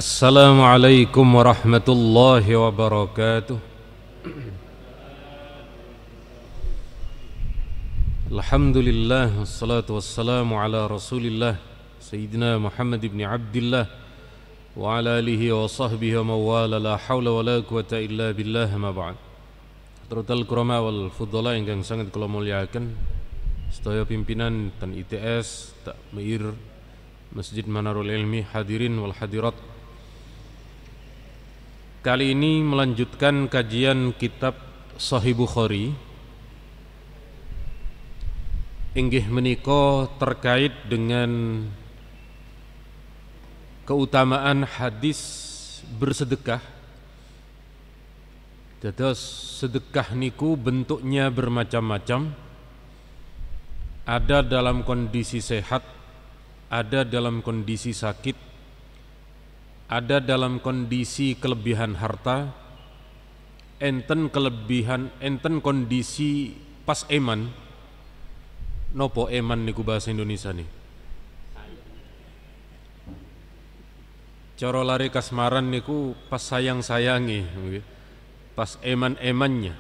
Assalamualaikum warahmatullahi wabarakatuh. Alhamdulillah, wassalatu wassalamu ala rasulillah Sayyidina Muhammad ibn Abdillah wa ala alihi wa sahbihi wa mawala, la hawla wa la quwata illa billah, ma ba'd. Hadratul kurama wal fudhala ingkang sangat kula muliakan, sedaya pimpinan dan ITS Takmir Masjid Manarul Ilmi, hadirin wal hadirat. Kali ini melanjutkan kajian kitab Sahih Bukhari, inggih menika terkait dengan keutamaan hadis bersedekah. Dados sedekah niku bentuknya bermacam-macam. Ada dalam kondisi sehat, ada dalam kondisi sakit, ada dalam kondisi kelebihan harta, enten kondisi pas eman. Nopo eman niku bahasa Indonesia nih? Cara lari kasmaran niku pas sayang-sayangi, pas eman-emannya.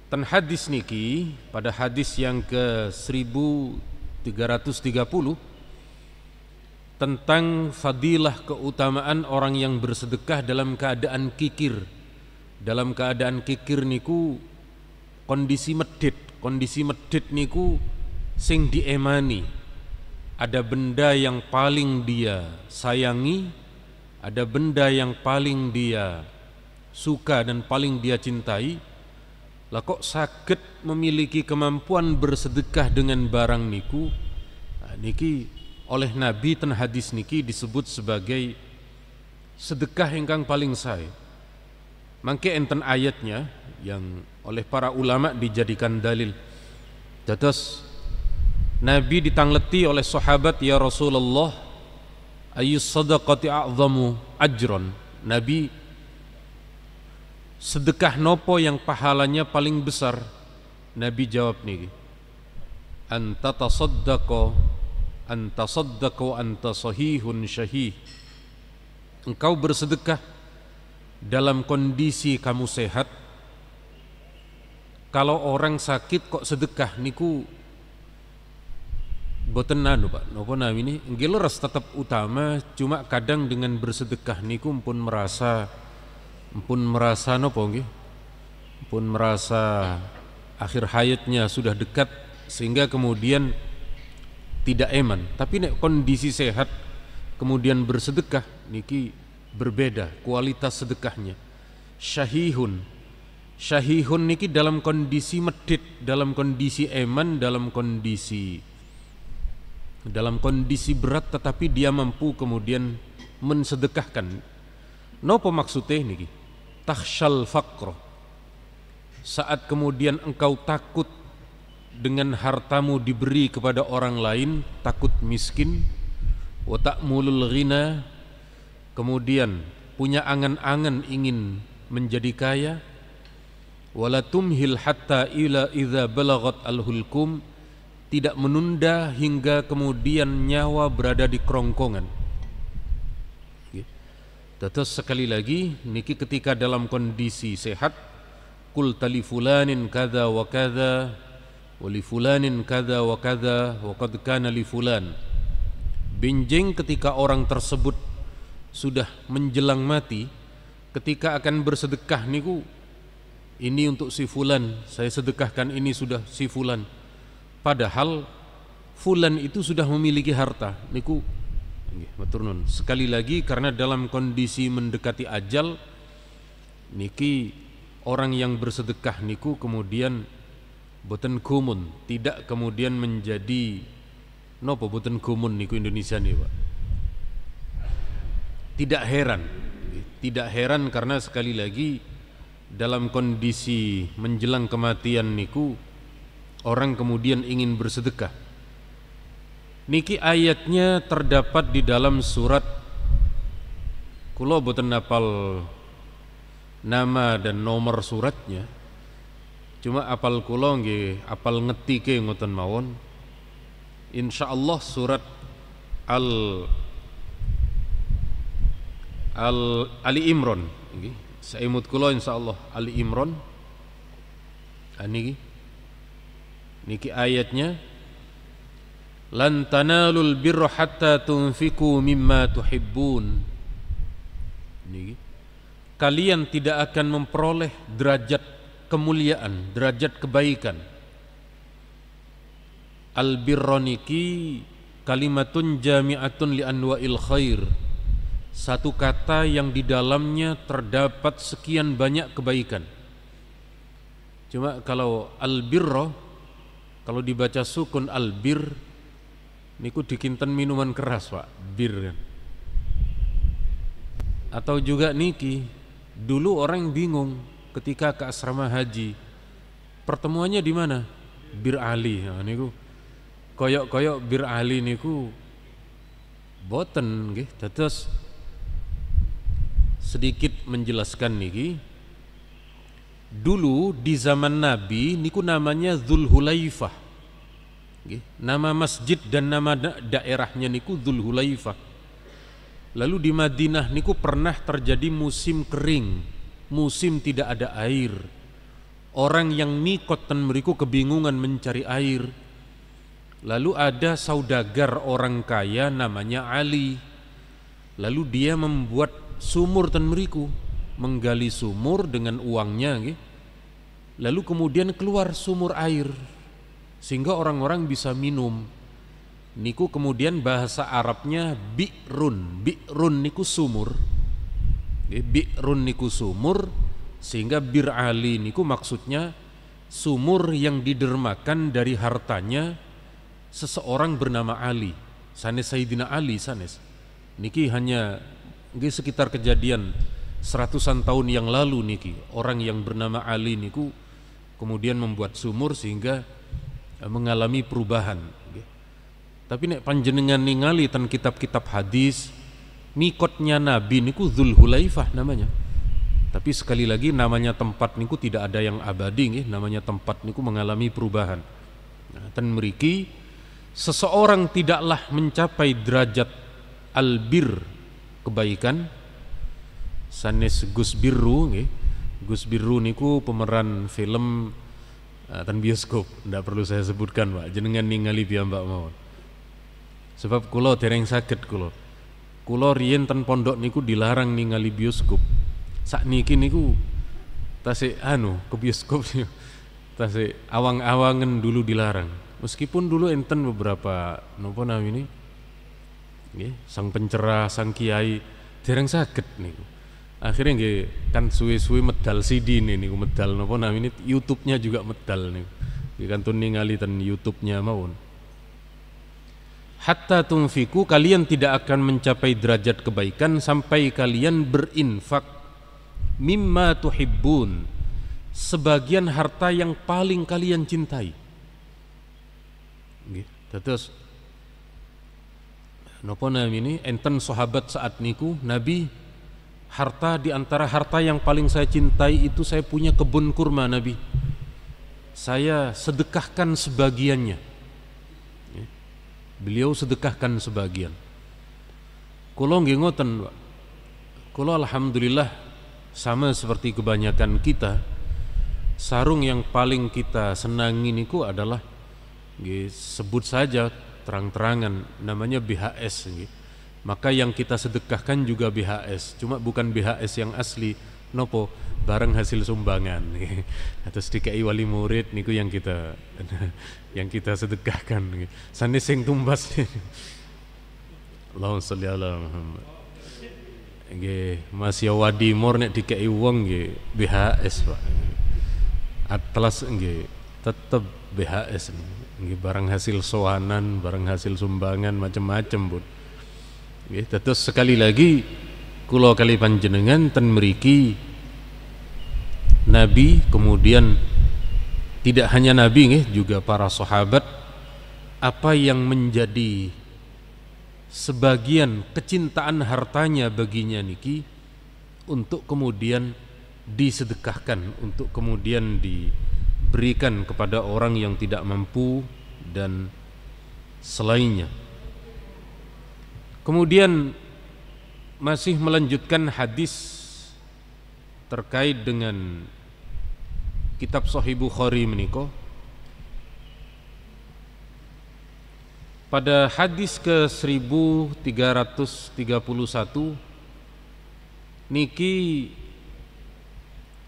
Ten hadis niki pada hadis yang ke 1330 tentang fadilah keutamaan orang yang bersedekah dalam keadaan kikir. Dalam keadaan kikir niku kondisi medit. Kondisi medit niku sing diemani. Ada benda yang paling dia sayangi, ada benda yang paling dia suka dan paling dia cintai. Lah kok saged memiliki kemampuan bersedekah dengan barang niku? Nah, niki oleh Nabi ten hadis niki disebut sebagai sedekah ingkang paling sae. Mangke enten ayatnya yang oleh para ulama dijadikan dalil. Dados Nabi ditangleti oleh sahabat, ya Rasulullah, ayyus sadaqati a'zamu ajron. Nabi, sedekah nopo yang pahalanya paling besar? Nabi jawab niki, anta tasaddaqa anta sahihun syahih. Engkau bersedekah dalam kondisi kamu sehat. Kalau orang sakit kok sedekah niku boten anu Pak, napa namine nggih leres tetep utama, cuma kadang dengan bersedekah niku pun merasa napa nggih? Pun merasa akhir hayatnya sudah dekat sehingga kemudian tidak eman. Tapi nek kondisi sehat kemudian bersedekah niki berbeda kualitas sedekahnya. Syahihun niki dalam kondisi medit, dalam kondisi eman, dalam kondisi berat, tetapi dia mampu kemudian mensedekahkan. Napa maksudnya niki? Takhsyal faqr. Saat kemudian engkau takut dengan hartamu diberi kepada orang lain, takut miskin, wa ta'mulul ghina, kemudian punya angan-angan ingin menjadi kaya, wala tumhil hatta ila idza balagat al-hulkum, tidak menunda hingga kemudian nyawa berada di kerongkongan. Terus sekali lagi niki ketika dalam kondisi sehat, qul tali fulanin kadza wa kadza wali fulanin kada wa kada wa qad kana li fulan. Benjing ketika orang tersebut sudah menjelang mati, ketika akan bersedekah niku, ini untuk si fulan, saya sedekahkan ini sudah si fulan. Padahal fulan itu sudah memiliki harta niku. Nggih, matur nuwun. Sekali lagi karena dalam kondisi mendekati ajal niki orang yang bersedekah niku kemudian boten gumun, tidak kemudian menjadi nopo boten gumun niku Indonesia nih Pak. Tidak heran karena sekali lagi dalam kondisi menjelang kematian niku orang kemudian ingin bersedekah. Niki ayatnya terdapat di dalam surat, kula boten hafal nama dan nomor suratnya, cuma apal kula nggih apal ngetike ngoten mawon. Insyaallah surat Ali Imran nggih. Saimut kula insyaallah Ali Imran. Niki ayatnya lan tanalul birra hatta tunfiqu mimma tuhibbun. Niki kalian tidak akan memperoleh derajat kemuliaan, derajat kebaikan. Al-birra niki kalimatun jami'atun li anwa'il khair. Satu kata yang di dalamnya terdapat sekian banyak kebaikan. Cuma kalau al-birra, kalau dibaca sukun al-bir, niku dikinten minuman keras Pak, bir kan. Atau juga niki, dulu orang bingung ketika ke asrama haji, pertemuannya di mana? Bir Ali, nah, niku koyok-koyok bir Ali niku boten nggih. Terus sedikit menjelaskan niki. Dulu di zaman Nabi niku namanya Dzulhulaifah. Nggih, nama masjid dan nama daerahnya niku Dzulhulaifah. Lalu di Madinah niku pernah terjadi musim kering, musim tidak ada air. Orang yang mikot ten mriku kebingungan mencari air. Lalu ada saudagar orang kaya namanya Ali. Lalu dia membuat sumur ten mriku, menggali sumur dengan uangnya gitu. Lalu kemudian keluar sumur air sehingga orang-orang bisa minum. Niku kemudian bahasa Arabnya bi'run. Bi'run niku sumur. Bi'run niku sumur, sehingga bir Ali niku maksudnya sumur yang didermakan dari hartanya seseorang bernama Ali. Sanes Sayyidina Ali sanes. Niki hanya sekitar kejadian 100-an tahun yang lalu niki, orang yang bernama Ali niku kemudian membuat sumur sehingga mengalami perubahan. Tapi nek panjenengan ningali ten kitab-kitab hadis, mikotnya Nabi niku Dzulhulaifah namanya. Tapi sekali lagi namanya tempat niku tidak ada yang abadi nggih, namanya tempat niku mengalami perubahan. Nah, ten mriki seseorang tidaklah mencapai derajat albir, kebaikan, sanes Gus Birru nggih. Gus Birru niku pemeran film ten bioskop, ndak perlu saya sebutkan Pak, jenengan ningali piyambak mawon. Sebab kula dereng saged kula riyen ten pondok niku dilarang ningali bioskop. Sakniki niku tasik ke bioskop tasik awang-awangen dulu dilarang. Meskipun dulu enten beberapa napa namine nggih, sang pencerah, sang kiai dereng saged niku. Akhirnya nggih kan suwe-suwe medal CD niku, medal napa namine YouTube-nya juga medal niku. Nggih kantun ningali ten YouTube-nya mawon. Hatta tunfiku, kalian tidak akan mencapai derajat kebaikan sampai kalian berinfak mimma tuhibbun, sebagian harta yang paling kalian cintai. Nggih, terus napa namine enten sahabat saat niku Nabi, harta di antara harta yang paling saya cintai itu saya punya kebun kurma Nabi. Saya sedekahkan sebagiannya. Beliau sedekahkan sebagian. Kula nggih ngoten, Pak. Kula alhamdulillah sama seperti kebanyakan kita, sarung yang paling kita senangi niku adalah nggih, sebut saja terang-terangan namanya BHS nggih. Maka yang kita sedekahkan juga BHS, cuma bukan BHS yang asli, nopo barang hasil sumbangan. Atas DKI wali murid niku yang kita sedekahkan. Sanes sing tumbas. Allahumma sholli ala Muhammad. Nggih, Mas Yawadi Mor nek DKI wong nggih BHS, Pak. Atlas nggih tetep BHS. Nggih barang hasil sowanan, barang hasil sumbangan macam-macam, Bu. Nggih, terus sekali lagi kula kali panjenengan ten mriki Nabi, kemudian tidak hanya Nabi nggih, juga para sahabat, apa yang menjadi sebagian kecintaan hartanya baginya niki untuk kemudian disedekahkan, untuk kemudian diberikan kepada orang yang tidak mampu dan selainnya. Kemudian masih melanjutkan hadis terkait dengan kitab Sahih Bukhari menika. Pada hadis ke 1331 niki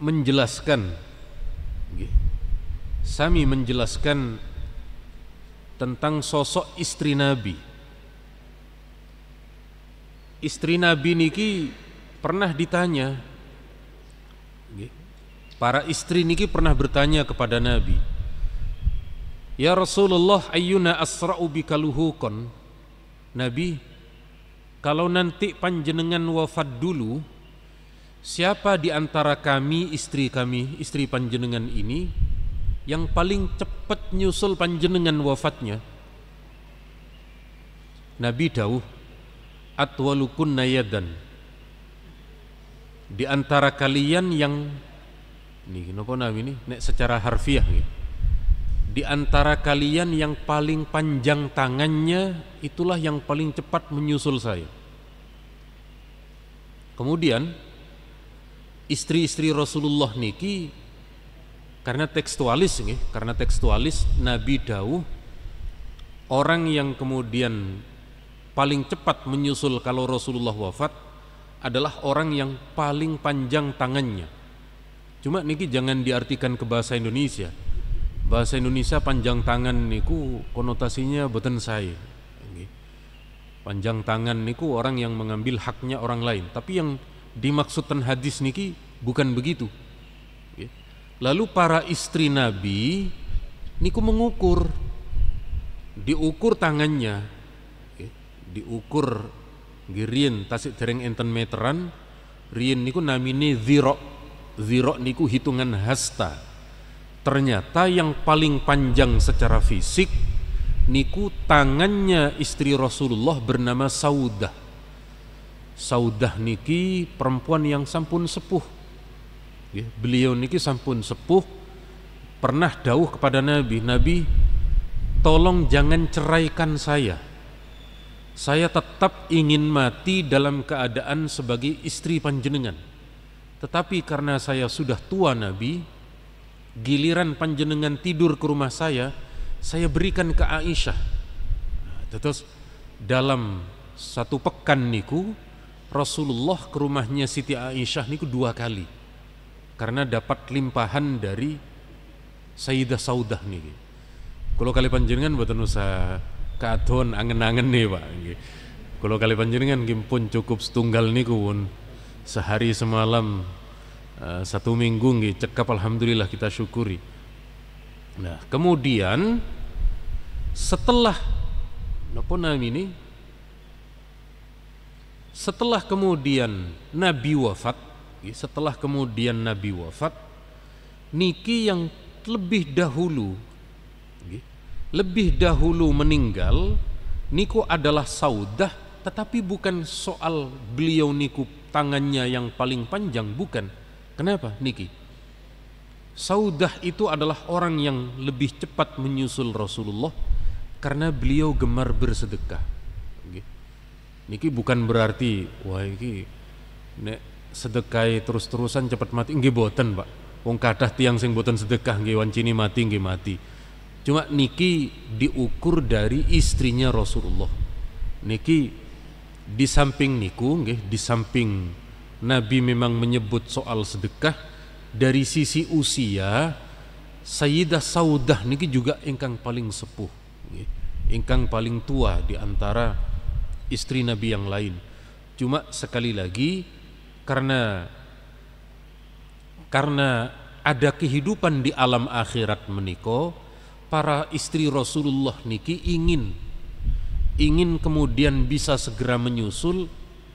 menjelaskan, sami menjelaskan tentang sosok istri Nabi. Istri Nabi niki pernah ditanya, para istri niki pernah bertanya kepada Nabi, ya Rasulullah, ayyuna asra'u bika luhuqan. Nabi, kalau nanti panjenengan wafat dulu, siapa di antara kami, istri panjenengan ini yang paling cepat nyusul panjenengan wafatnya? Nabi dawuh, atwalukunna yadan. Di antara kalian yang niki napa Nabi ini nek secara harfiah nggih. Di antara kalian yang paling panjang tangannya itulah yang paling cepat menyusul saya. Kemudian istri-istri Rasulullah niki karena tekstualis Nabi dawuh orang yang kemudian paling cepat menyusul kalau Rasulullah wafat adalah orang yang paling panjang tangannya. Cuma niki jangan diartikan ke bahasa Indonesia. Bahasa Indonesia panjang tangan niku konotasinya boten sae. Panjang tangan niku orang yang mengambil haknya orang lain. Tapi yang dimaksudkan hadis niki bukan begitu. Lalu para istri Nabi niku mengukur, diukur tangannya, diukur rien tasik dereng enten meteran, rien niku namine zira. Zira niku hitungan hasta. Ternyata yang paling panjang secara fisik niku tangannya istri Rasulullah bernama Saudah. Saudah niki perempuan yang sampun sepuh. Beliau niki sampun sepuh, pernah dawuh kepada Nabi, Nabi tolong jangan ceraikan saya. Saya tetap ingin mati dalam keadaan sebagai istri panjenengan. Tetapi karena saya sudah tua Nabi, giliran panjenengan tidur ke rumah saya berikan ke Aisyah. Terus dalam satu pekan niku Rasulullah ke rumahnya Siti Aisyah niku 2 kali, karena dapat limpahan dari Sayyidah Saudah niki. Kalau kali panjenengan mboten usah katon angen-angen nih Pak. Kalau kali panjenengan pun cukup setunggal niku pun sehari semalam 1 minggu nggih cekap, alhamdulillah kita syukuri. Nah, kemudian setelah napa namine? Setelah kemudian Nabi wafat, niki yang lebih dahulu meninggal niku adalah Saudah, tetapi bukan soal beliau niku tangannya yang paling panjang, bukan. Kenapa niki? Saudah itu adalah orang yang lebih cepat menyusul Rasulullah karena beliau gemar bersedekah. Niki bukan berarti wah iki nek sedekah terus-terusan cepat mati, nggih boten Pak. Wong kathah tiyang sing boten sedekah nggih wancine mati nggih mati. Cuma niki diukur dari istrinya Rasulullah. Niki di samping niku nggih, di samping Nabi memang menyebut soal sedekah, dari sisi usia Sayyidah Saudah niki juga ingkang paling sepuh, ingkang paling tua di antara istri Nabi yang lain. Cuma sekali lagi karena ada kehidupan di alam akhirat meniko, para istri Rasulullah niki ingin kemudian bisa segera menyusul.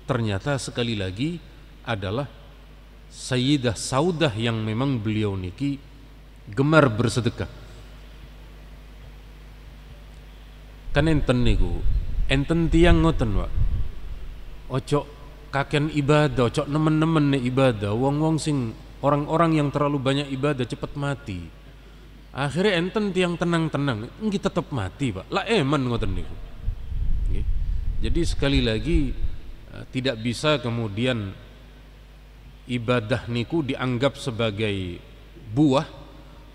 Ternyata sekali lagi adalah Sayyidah Saudah yang memang beliau niki gemar bersedekah. Kan enten niku, enten tiang ngoten Pak. Ojo kaken ibadah, ojo nemen-nemen ibadah. Wong-wong sing orang-orang yang terlalu banyak ibadah cepat mati. Akhirnya enten tiang tenang-tenang, nggih tetap mati Pak. Lah eman ngoten niku. Jadi sekali lagi tidak bisa kemudian ibadah niku dianggap sebagai buah.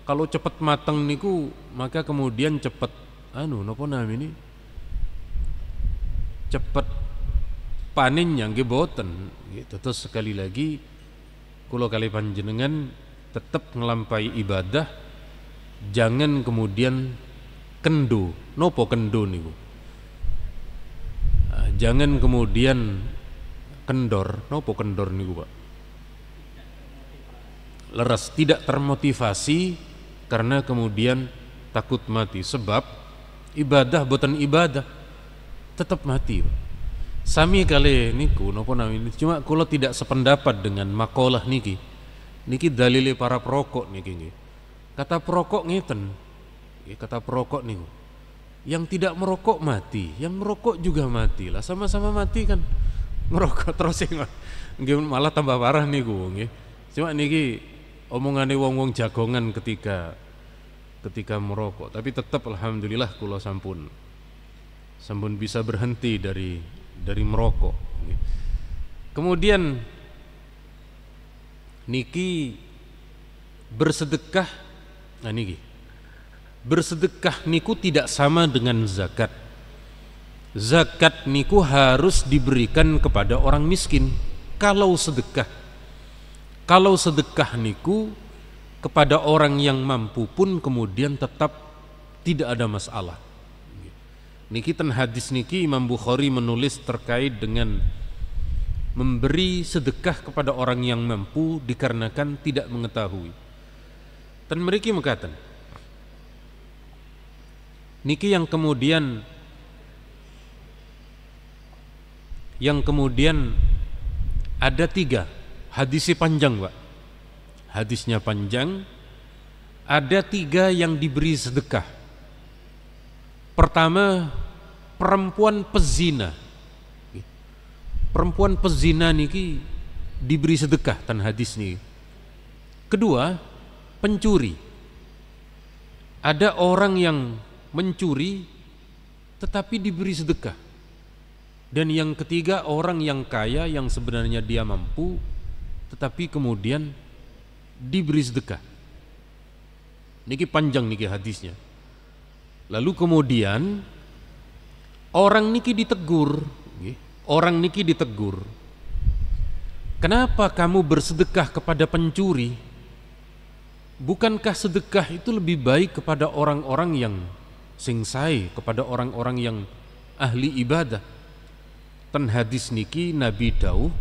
Kalau cepat mateng niku maka kemudian cepat napa namanya ini, cepat paninnya nggih boten gitu. Terus sekali lagi kula kali panjenengan tetap ngelampai ibadah, jangan kemudian kendo. Nopo kendo niku? Jangan kemudian kendor. Nopo kendor niku, Pak? Leres, tidak termotivasi karena kemudian takut mati. Sebab ibadah boten ibadah tetap mati, Pak. Sami kali niku napa namanya, cuma kula tidak sependapat dengan makalah niki. Niki dalile para perokok niki nggih. Kata perokok ngeten. Kata perokok niku, yang tidak merokok mati, yang merokok juga mati lah, sama-sama mati kan. Ngerokok terus nggih malah tambah parah niku nggih. Cuma niki omongane wong-wong jagongan ketika merokok, tapi tetap alhamdulillah kula sampun bisa berhenti dari merokok. Kemudian niki bersedekah, niki bersedekah niku tidak sama dengan zakat. Zakat niku harus diberikan kepada orang miskin. Kalau sedekah niku kepada orang yang mampu pun kemudian tetap tidak ada masalah. Niki ten hadis niki Imam Bukhari menulis terkait dengan memberi sedekah kepada orang yang mampu dikarenakan tidak mengetahui. Dan mereka mengatakan niki yang kemudian ada 3 hadisnya panjang, Pak. Hadisnya panjang. Ada 3 yang diberi sedekah. Pertama, perempuan pezina. Perempuan pezina niki diberi sedekah tan hadis niki. Kedua, pencuri. Ada orang yang mencuri tetapi diberi sedekah. Dan yang ketiga, orang yang kaya yang sebenarnya dia mampu tetapi kemudian diberi sedekah. Niki panjang niki hadisnya. Lalu kemudian orang niki ditegur. Kenapa kamu bersedekah kepada pencuri? Bukankah sedekah itu lebih baik kepada orang-orang yang singsai, kepada orang-orang yang ahli ibadah? Ten hadis niki Nabi dawuh,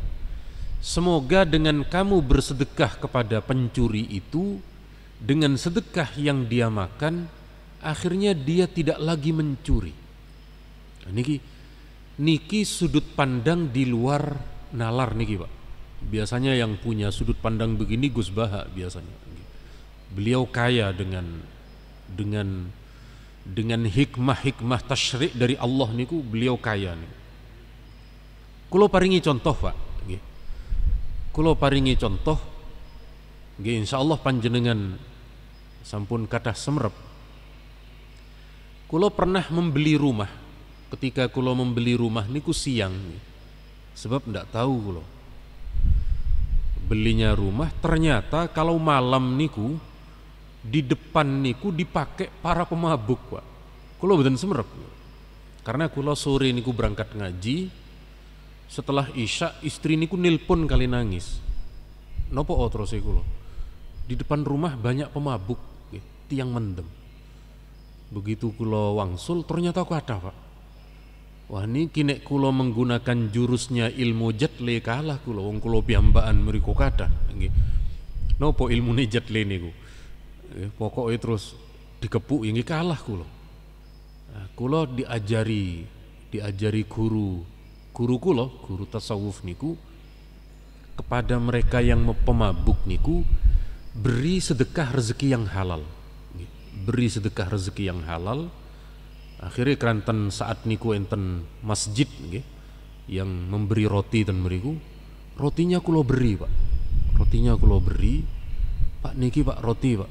semoga dengan kamu bersedekah kepada pencuri itu, dengan sedekah yang dia makan, akhirnya dia tidak lagi mencuri. Niki sudut pandang di luar nalar niki, Pak. Biasanya yang punya sudut pandang begini Gus Baha biasanya. Beliau kaya dengan hikmah tasyri' dari Allah niku, beliau kaya niku. Kulo paringi contoh, Pak. Kulo paringi contoh. Insyaallah panjenengan sampun kathah semrep. Kulo pernah membeli rumah. Ketika kulo membeli rumah niku siang. Sebab ndak tahu kulo. Belinya rumah ternyata kalau malam niku di depan niku dipakai para pemabuk, Pak. Kulo mboten semrep. Karena kulo sore niku berangkat ngaji. Setelah isya istri niku nilpon kali nangis. Nopo terus kulo? Di depan rumah banyak pemabuk, tiang mendem. Begitu kulo wangsul ternyata ada, Pak. Wah, niki nek kulo menggunakan jurusnya ilmu jatle kalah kulo. Wong kulo piyambakan mriku kathah nggih. Nopo ilmune jatle niku? Pokoknya terus dikepuk nggih kalah kulo. Nah, kulo diajari guru kulo, guru tasawuf niku, kepada mereka yang pemabuk niku beri sedekah rezeki yang halal. Beri sedekah rezeki yang halal. Akhirnya keranten saat niku enten masjid yang memberi roti dan meriku, rotinya kulo beri, Pak. Rotinya kulo beri, Pak niki Pak roti, Pak.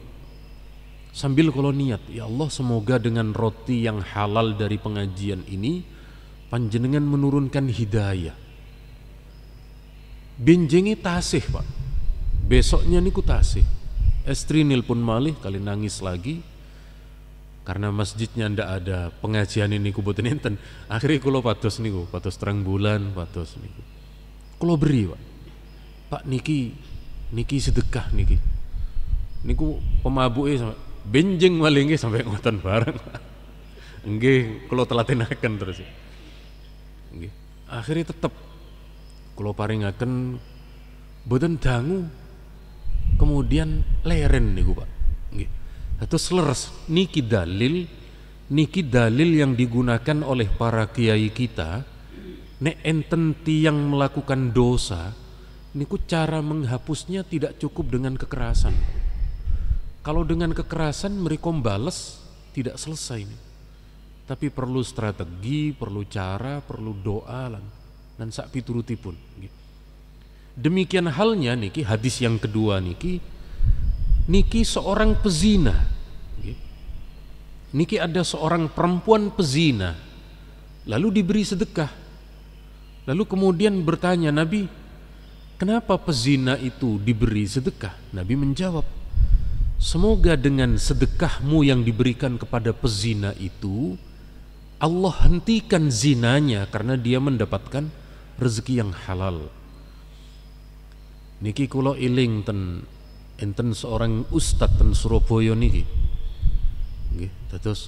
Sambil kulo niat, ya Allah semoga dengan roti yang halal dari pengajian ini panjenengan menurunkan hidayah. benjengi tasih Pak. Besoknya niku tasih. Estri nilpun malih kali nangis lagi karena masjidnya ndak ada pengajian ini boten enten. Akhirnya kula pados niku, pados terang bulan, pados niku. Kula beri Pak. Pak niki sedekah niki. Niku pemabuke sampai benjing malih nggih sampai ngoten bareng. Nggih kula telatenaken terus. Nggih. Akhirnya tetep kula paringaken boten dangu. Kemudian leren niku Pak. Nggih. Terus leres niki dalil yang digunakan oleh para kiai kita nek enten tiyang melakukan dosa niku cara menghapusnya tidak cukup dengan kekerasan. Kalau dengan kekerasan mereka bales tidak selesai nih. Tapi perlu strategi, perlu cara, perlu doa dan sak piturutipun. Demikian halnya niki hadis yang kedua niki seorang pezina. Niki ada seorang perempuan pezina lalu diberi sedekah. Lalu kemudian bertanya Nabi, kenapa pezina itu diberi sedekah? Nabi menjawab, semoga dengan sedekahmu yang diberikan kepada pezina itu Allah hentikan zinanya karena dia mendapatkan rezeki yang halal. Niki kula iling enten seorang ustad ten Surabaya niki. Nggih, terus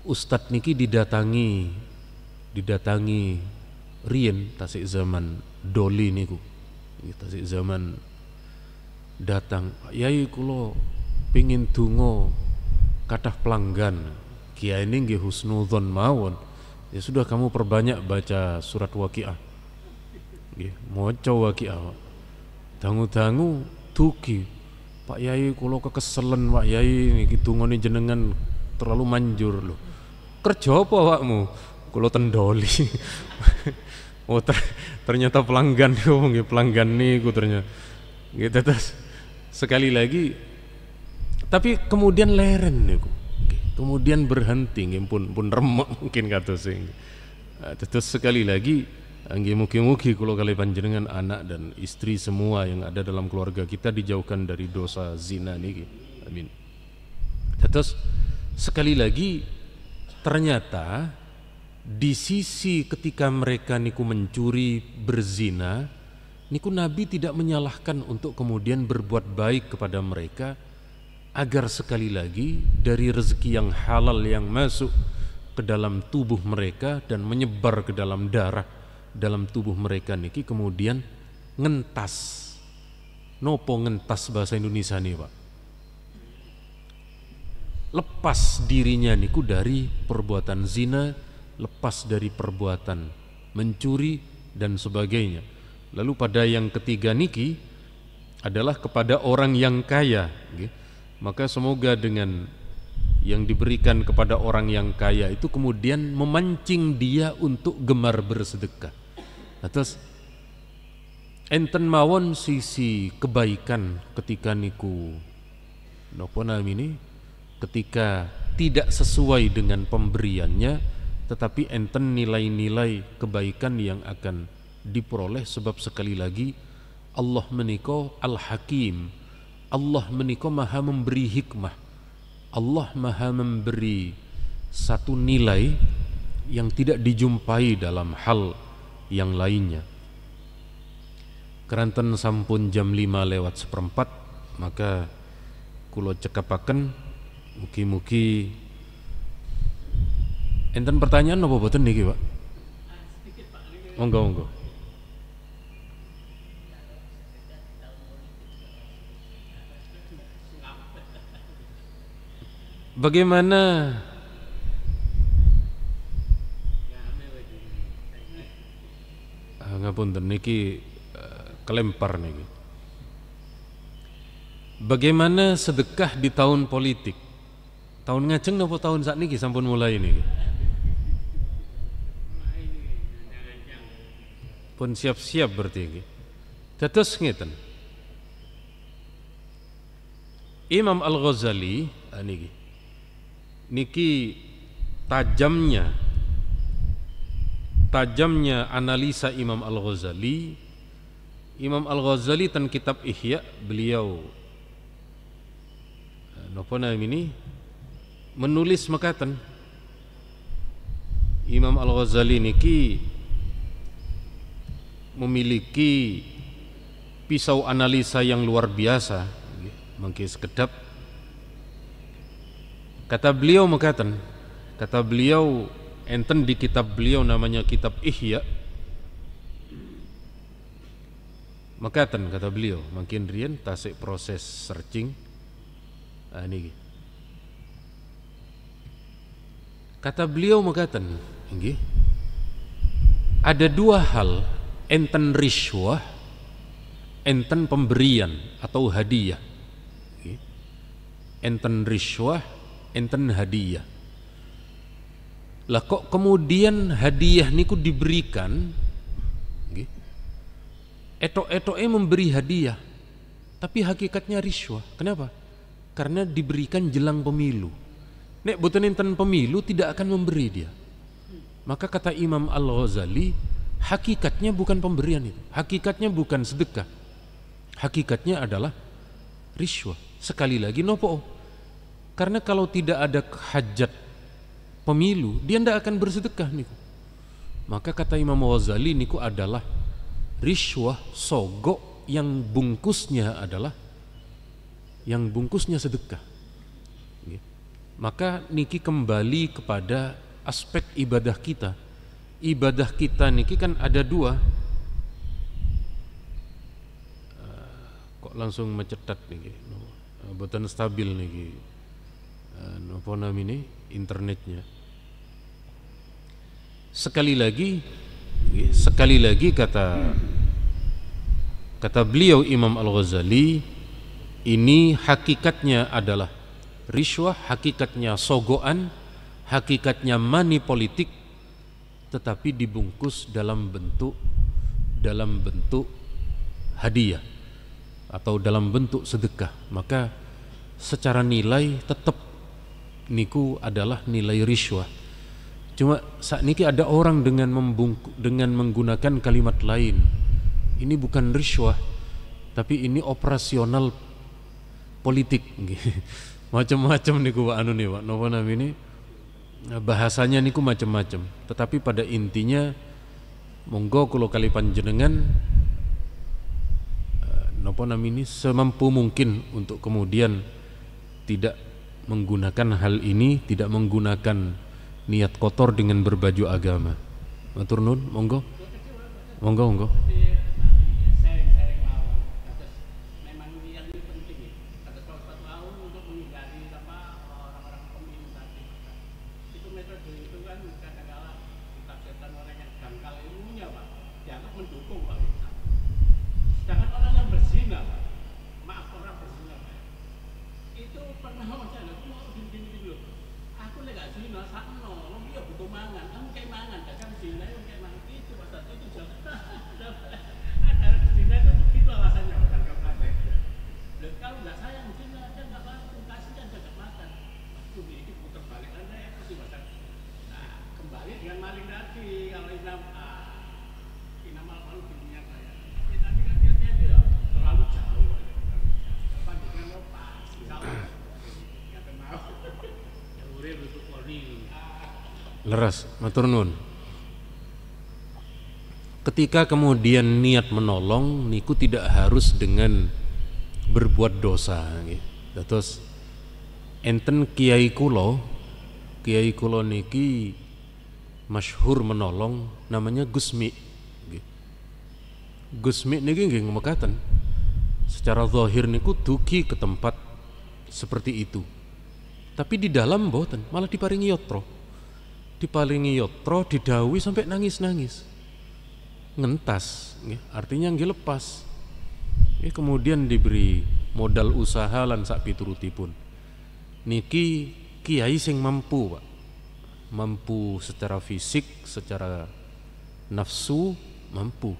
ustad niki didatangi riyen tasik zaman doli niku. Nggih, tasik zaman datang, Yai kula pengin donga kathah pelanggan. Kiai ini nggih husnudzon mawon. Ya sudah kamu perbanyak baca surat Waqiah. Nggih, maca Waqiah. Dangu-dangu dugi. Pak Yai kula kekeselen Pak Yai niki dungane jenengan terlalu manjur lho. Kerja apa awakmu? Kula tendoli. Oh ternyata pelanggan nggih pelanggan niku ternyata. Nggih terus sekali lagi tapi kemudian leren niku. Kemudian berhenti nggih pun remek mungkin kados sing. Terus sekali lagi nggih mugi-mugi kula kali panjenengan anak dan istri semua yang ada dalam keluarga kita dijauhkan dari dosa zina niki. Amin. Terus sekali lagi ternyata di sisi ketika mereka niku mencuri berzina niku Nabi tidak menyalahkan untuk kemudian berbuat baik kepada mereka agar sekali lagi dari rezeki yang halal yang masuk ke dalam tubuh mereka dan menyebar ke dalam darah dalam tubuh mereka niki kemudian ngentas. Nopo ngentas bahasa Indonesia nih Pak? Lepas dirinya niku dari perbuatan zina, lepas dari perbuatan mencuri dan sebagainya. Lalu pada yang ketiga niki adalah kepada orang yang kaya. Maka semoga dengan yang diberikan kepada orang yang kaya itu kemudian memancing dia untuk gemar bersedekah. Terus enten mawon sisi kebaikan ketika niku napa namine ketika tidak sesuai dengan pemberiannya, tetapi enten nilai-nilai kebaikan yang akan diperoleh sebab sekali lagi Allah menika Al-Hakim. Allah menika Maha memberi hikmah. Allah Maha memberi satu nilai yang tidak dijumpai dalam hal yang lainnya. Keranten sampun jam 5:05, maka kula cekapaken mugi-mugi enten pertanyaan apa boten niki, Pak? Monggo. Bagaimana ngapunten niki kelempar niki. Bagaimana sedekah di tahun politik? Tahun ngajeng napa tahun sakniki sampun mulai niki? Pun siap-siap berarti niki. Dados ngeten. Imam Al-Ghazali niki tajamnya analisa Imam Al-Ghazali Imam Al-Ghazali tan kitab Ihya beliau napa ini menulis makaten Imam Al-Ghazali niki memiliki pisau analisa yang luar biasa mangke sekedap. Kata beliau makaten, kata beliau enten di kitab beliau namanya kitab Ihya. Makaten kata beliau, makin rian tasik proses searching. Niki. Kata beliau makaten, nggih. Ada dua hal, enten riswah, enten pemberian atau hadiah. Nggih. Enten riswah, enten hadiah. Lah kok kemudian hadiah niku diberikan? Etok-etoknya memberi hadiah, tapi hakikatnya riswah. Kenapa? Karena diberikan jelang pemilu. Nek boten enten pemilu tidak akan memberi dia. Maka kata Imam Al-Ghazali, hakikatnya bukan pemberian itu, hakikatnya bukan sedekah, hakikatnya adalah riswah. Sekali lagi nopo? Karena kalau tidak ada hajat pemilu, dia tidak akan bersedekah niku. Maka kata Imam Al-Ghazali niku adalah riswah sogok yang bungkusnya adalah sedekah. Maka niki kembali kepada aspek ibadah kita. Ibadah kita niki kan ada dua. Kok langsung mencetat niki, boten stabil niki. Napa namanya internetnya. Sekali lagi kata beliau Imam Al-Ghazali, ini hakikatnya adalah riswah, hakikatnya sogoan, hakikatnya money politik, tetapi dibungkus dalam bentuk hadiah atau dalam bentuk sedekah. Maka secara nilai tetap niku adalah nilai riswah. Cuma saat niki ada orang dengan menggunakan kalimat lain. Ini bukan riswah, tapi ini operasional politik. Macam-macam niku Pak anu nih Pak. Napa namanya? Bahasanya niku macam-macam. Tetapi pada intinya monggo kula kali panjenengan napa namanya semampu mungkin untuk kemudian tidak menggunakan hal ini, tidak menggunakan niat kotor dengan berbaju agama. Matur nuwun, monggo. Monggo. Leres, matur nuwun. Ketika kemudian niat menolong niku tidak harus dengan berbuat dosa nggih. Terus enten kiai kula niki masyhur menolong, namanya Gusmi. Gusmi niki nggih mekaten. Secara zahir niku dugi ke tempat seperti itu. Tapi di dalam mboten, malah diparingi yatra. Didhawuhi sampai nangis-nangis. Ngentas, artinya nggih lepas. Kemudian diberi modal usaha lan sak piturutipun. Niki kiai sing mampu, Pak. Mampu secara fisik, secara nafsu, mampu.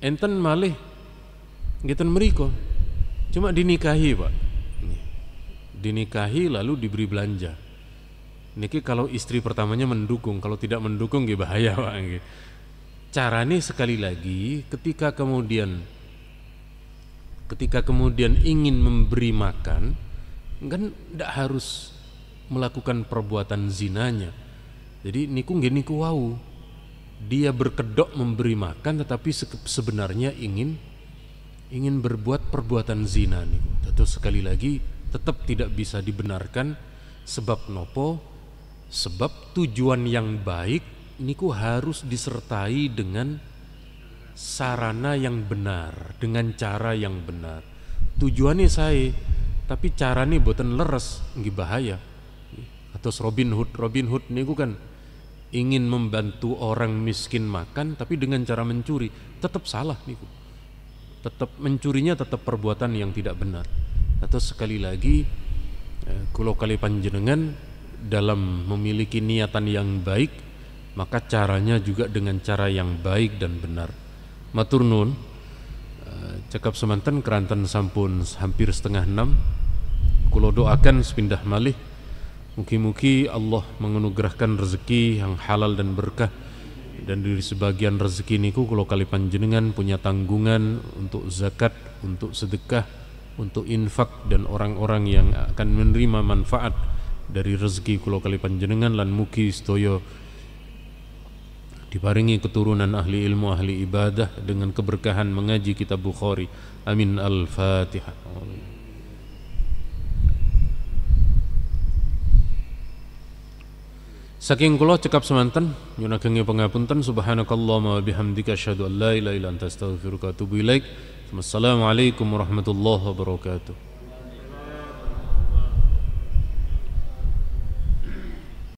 Enten malih ngeten mriko. Cuma dinikahi, Pak. Dinikahi lalu diberi belanja. Niki kalau istri pertamanya mendukung, kalau tidak mendukung nggih bahaya Pak nggih. Caranya sekali lagi ketika kemudian ingin memberi makan, kan tidak harus melakukan perbuatan zinanya. Jadi niku nggih niku wau. Dia berkedok memberi makan tetapi sebenarnya ingin berbuat perbuatan zina niku. Terus sekali lagi tetap tidak bisa dibenarkan. Sebab nopo? Sebab tujuan yang baik niku harus disertai dengan sarana yang benar, dengan cara yang benar. Tujuannya saya, tapi caranya boten leres, nggih bahaya. Atau Robin Hood niku kan ingin membantu orang miskin makan, tapi dengan cara mencuri, tetap salah niku. Tetap mencurinya tetap perbuatan yang tidak benar. Atau sekali lagi, kulo kali panjenengan dalam memiliki niatan yang baik, maka caranya juga dengan cara yang baik dan benar. Matur nuwun. Cekap semanten keranten sampun hampir 5:30. Kulo doakan sepindah malih mugi-mugi Allah menganugerahkan rezeki yang halal dan berkah, dan dari sebagian rezeki niku kulo kali panjenengan punya tanggungan untuk zakat, untuk sedekah, untuk infak, dan orang-orang yang akan menerima manfaat dari rezeki kulo kali panjenengan. Lan mugi sedaya diparingi keturunan ahli ilmu, ahli ibadah dengan keberkahan mengaji kitab Bukhari. Amin. Al-Fatihah. Saking kula cekap semanten nyuwun ageng pangapunten. Subhanakallahumma wa bihamdika asyhadu an la ilaha illa anta astaghfiruka wa atubu ilaik. Wassalamualaikum warahmatullahi wabarakatuh.